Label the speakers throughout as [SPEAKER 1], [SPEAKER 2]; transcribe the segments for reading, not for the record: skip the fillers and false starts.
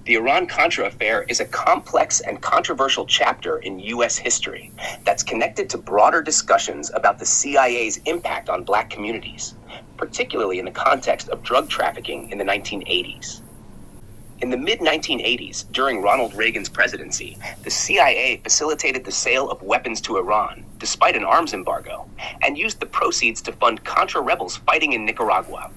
[SPEAKER 1] The Iran-Contra affair is a complex and controversial chapter in U.S. history that's connected to broader discussions about the CIA's impact on Black communities, particularly in the context of drug trafficking in the 1980s. In the mid-1980s, during Ronald Reagan's presidency, the CIA facilitated the sale of weapons to Iran, despite an arms embargo, and used the proceeds to fund Contra rebels fighting in Nicaragua.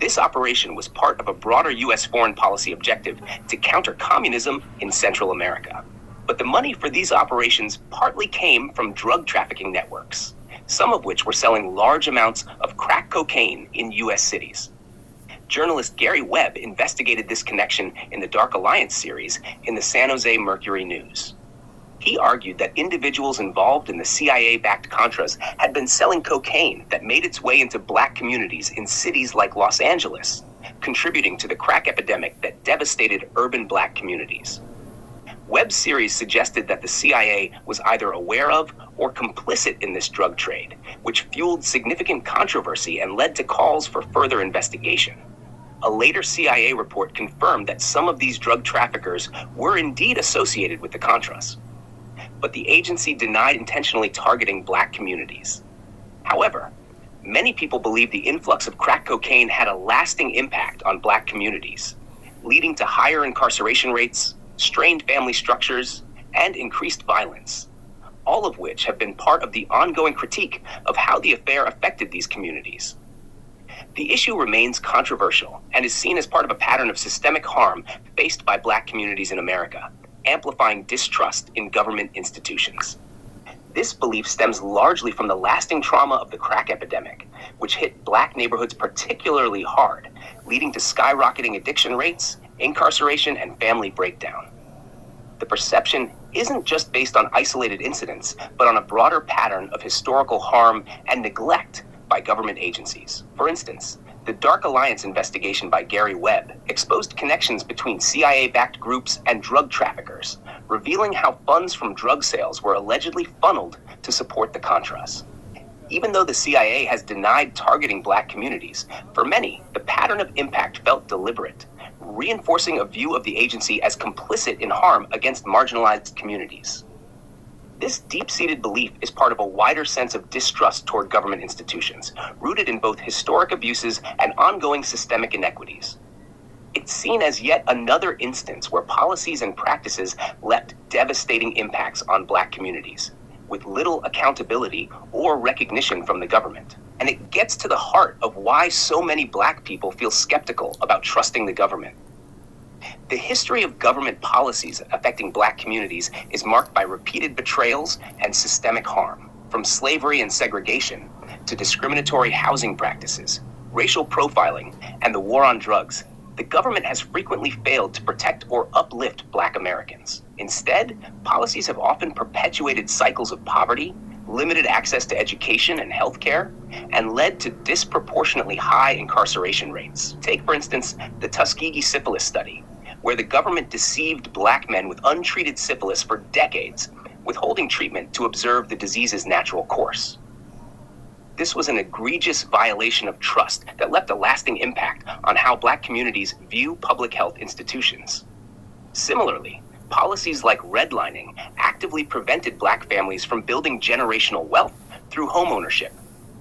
[SPEAKER 1] This operation was part of a broader U.S. foreign policy objective to counter communism in Central America. But the money for these operations partly came from drug trafficking networks, some of which were selling large amounts of crack cocaine in U.S. cities. Journalist Gary Webb investigated this connection in the Dark Alliance series in the San Jose Mercury News. He argued that individuals involved in the CIA-backed Contras had been selling cocaine that made its way into Black communities in cities like Los Angeles, contributing to the crack epidemic that devastated urban Black communities. Webb's series suggested that the CIA was either aware of or complicit in this drug trade, which fueled significant controversy and led to calls for further investigation. A later CIA report confirmed that some of these drug traffickers were indeed associated with the Contras, but the agency denied intentionally targeting Black communities. However, many people believe the influx of crack cocaine had a lasting impact on Black communities, leading to higher incarceration rates, strained family structures, and increased violence, all of which have been part of the ongoing critique of how the affair affected these communities. The issue remains controversial and is seen as part of a pattern of systemic harm faced by Black communities in America, amplifying distrust in government institutions. This belief stems largely from the lasting trauma of the crack epidemic, which hit Black neighborhoods particularly hard, leading to skyrocketing addiction rates, incarceration, and family breakdown. The perception isn't just based on isolated incidents, but on a broader pattern of historical harm and neglect by government agencies. For instance, the Dark Alliance investigation by Gary Webb exposed connections between CIA-backed groups and drug traffickers, revealing how funds from drug sales were allegedly funneled to support the Contras. Even though the CIA has denied targeting Black communities, for many, the pattern of impact felt deliberate, reinforcing a view of the agency as complicit in harm against marginalized communities. This deep-seated belief is part of a wider sense of distrust toward government institutions, rooted in both historic abuses and ongoing systemic inequities. It's seen as yet another instance where policies and practices left devastating impacts on Black communities, with little accountability or recognition from the government. And it gets to the heart of why so many Black people feel skeptical about trusting the government. The history of government policies affecting Black communities is marked by repeated betrayals and systemic harm, from slavery and segregation to discriminatory housing practices, racial profiling, and the war on drugs. The government has frequently failed to protect or uplift Black Americans. Instead, policies have often perpetuated cycles of poverty, limited access to education and healthcare, and led to disproportionately high incarceration rates. Take, for instance, the Tuskegee syphilis study, where the government deceived Black men with untreated syphilis for decades, withholding treatment to observe the disease's natural course. This was an egregious violation of trust that left a lasting impact on how Black communities view public health institutions. Similarly, policies like redlining actively prevented Black families from building generational wealth through homeownership,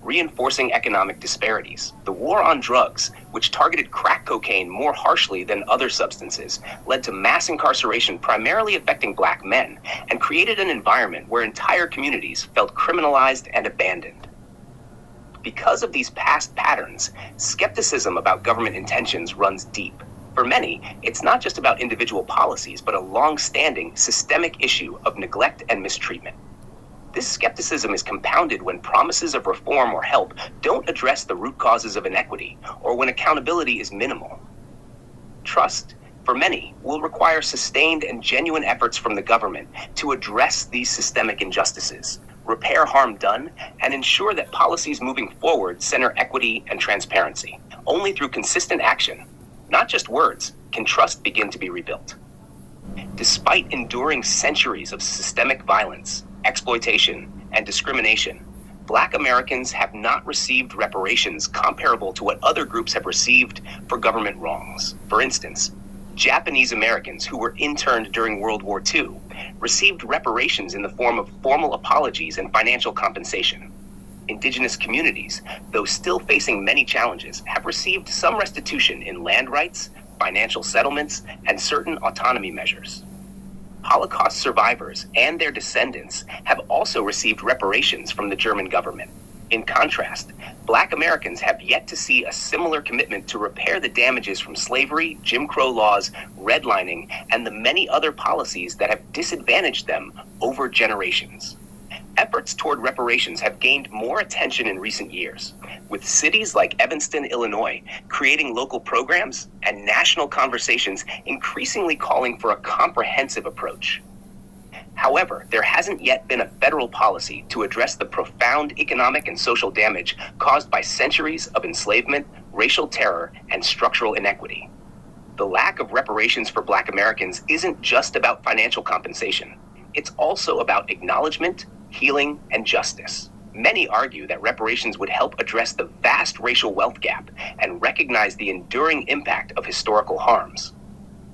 [SPEAKER 1] reinforcing economic disparities. The war on drugs, which targeted crack cocaine more harshly than other substances, led to mass incarceration primarily affecting Black men and created an environment where entire communities felt criminalized and abandoned. Because of these past patterns, skepticism about government intentions runs deep. For many, it's not just about individual policies, but a long-standing systemic issue of neglect and mistreatment. This skepticism is compounded when promises of reform or help don't address the root causes of inequity, or when accountability is minimal. Trust, for many, will require sustained and genuine efforts from the government to address these systemic injustices, repair harm done, and ensure that policies moving forward center equity and transparency. Only through consistent action, not just words, can trust begin to be rebuilt. Despite enduring centuries of systemic violence, exploitation, and discrimination, Black Americans have not received reparations comparable to what other groups have received for government wrongs. For instance, Japanese Americans who were interned during World War II received reparations in the form of formal apologies and financial compensation. Indigenous communities, though still facing many challenges, have received some restitution in land rights, financial settlements, and certain autonomy measures. Holocaust survivors and their descendants have also received reparations from the German government. In contrast, Black Americans have yet to see a similar commitment to repair the damages from slavery, Jim Crow laws, redlining, and the many other policies that have disadvantaged them over generations. Efforts toward reparations have gained more attention in recent years, with cities like Evanston, Illinois, creating local programs and national conversations increasingly calling for a comprehensive approach. However, there hasn't yet been a federal policy to address the profound economic and social damage caused by centuries of enslavement, racial terror, and structural inequity. The lack of reparations for Black Americans isn't just about financial compensation. It's also about acknowledgement, healing, and justice. Many argue that reparations would help address the vast racial wealth gap and recognize the enduring impact of historical harms.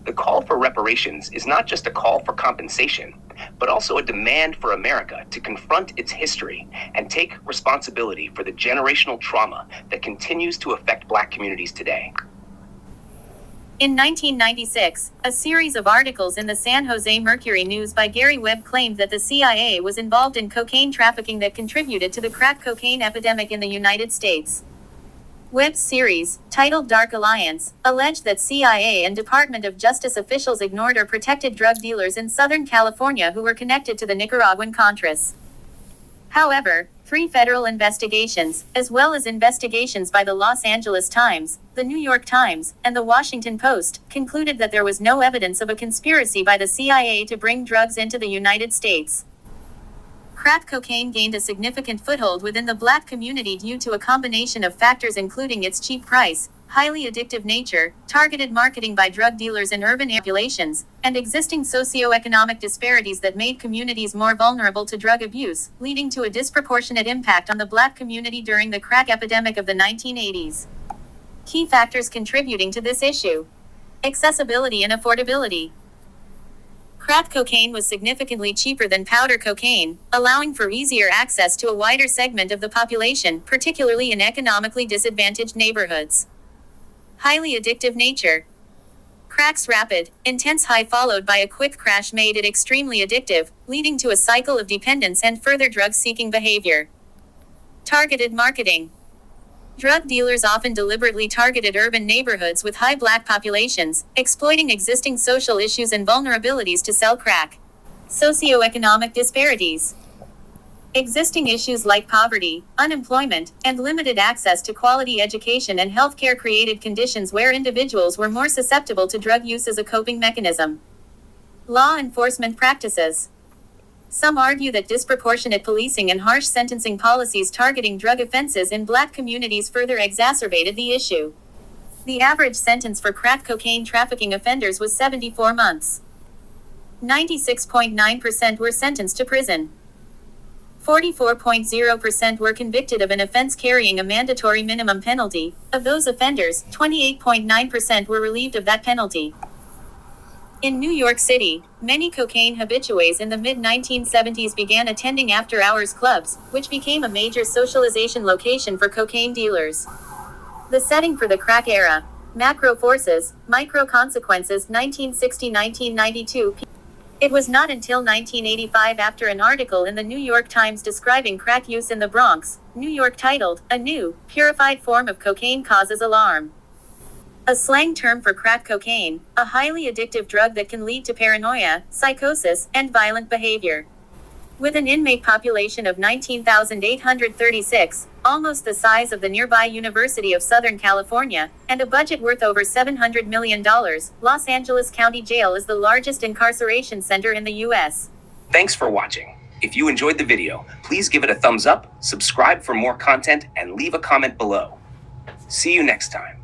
[SPEAKER 1] The call for reparations is not just a call for compensation, but also a demand for America to confront its history and take responsibility for the generational trauma that continues to affect Black communities today.
[SPEAKER 2] In 1996, a series of articles in the San Jose Mercury News by Gary Webb claimed that the CIA was involved in cocaine trafficking that contributed to the crack cocaine epidemic in the United States. Webb's series, titled Dark Alliance, alleged that CIA and Department of Justice officials ignored or protected drug dealers in Southern California who were connected to the Nicaraguan Contras. However, 3 federal investigations, as well as investigations by the Los Angeles Times, the New York Times, and the Washington Post, concluded that there was no evidence of a conspiracy by the CIA to bring drugs into the United States. Crack cocaine gained a significant foothold within the Black community due to a combination of factors including its cheap price, highly addictive nature, targeted marketing by drug dealers in urban populations, and existing socioeconomic disparities that made communities more vulnerable to drug abuse, leading to a disproportionate impact on the Black community during the crack epidemic of the 1980s. Key factors contributing to this issue: accessibility and affordability. Crack cocaine was significantly cheaper than powder cocaine, allowing for easier access to a wider segment of the population, particularly in economically disadvantaged neighborhoods. Highly addictive nature. Crack's rapid, intense high followed by a quick crash made it extremely addictive, leading to a cycle of dependence and further drug-seeking behavior. Targeted marketing. Drug dealers often deliberately targeted urban neighborhoods with high Black populations, exploiting existing social issues and vulnerabilities to sell crack. Socioeconomic disparities. Existing issues like poverty, unemployment, and limited access to quality education and healthcare created conditions where individuals were more susceptible to drug use as a coping mechanism. Law enforcement practices. Some argue that disproportionate policing and harsh sentencing policies targeting drug offenses in Black communities further exacerbated the issue. The average sentence for crack cocaine trafficking offenders was 74 months. 96.9% were sentenced to prison. 44.0% were convicted of an offense carrying a mandatory minimum penalty. Of those offenders, 28.9% were relieved of that penalty. In New York City, many cocaine habitués in the mid-1970s began attending after-hours clubs, which became a major socialization location for cocaine dealers. The setting for the crack era: macro forces, micro consequences, 1960-1992. It was not until 1985, after an article in the New York Times describing crack use in the Bronx, New York, titled, "A New, Purified Form of Cocaine Causes Alarm." A slang term for crack cocaine, a highly addictive drug that can lead to paranoia, psychosis, and violent behavior. With an inmate population of 19,836, almost the size of the nearby University of Southern California, and a budget worth over $700 million, Los Angeles County Jail is the largest incarceration center in the U.S.
[SPEAKER 1] Thanks for watching. If you enjoyed the video, please give it a thumbs up, subscribe for more content, and leave a comment below. See you next time.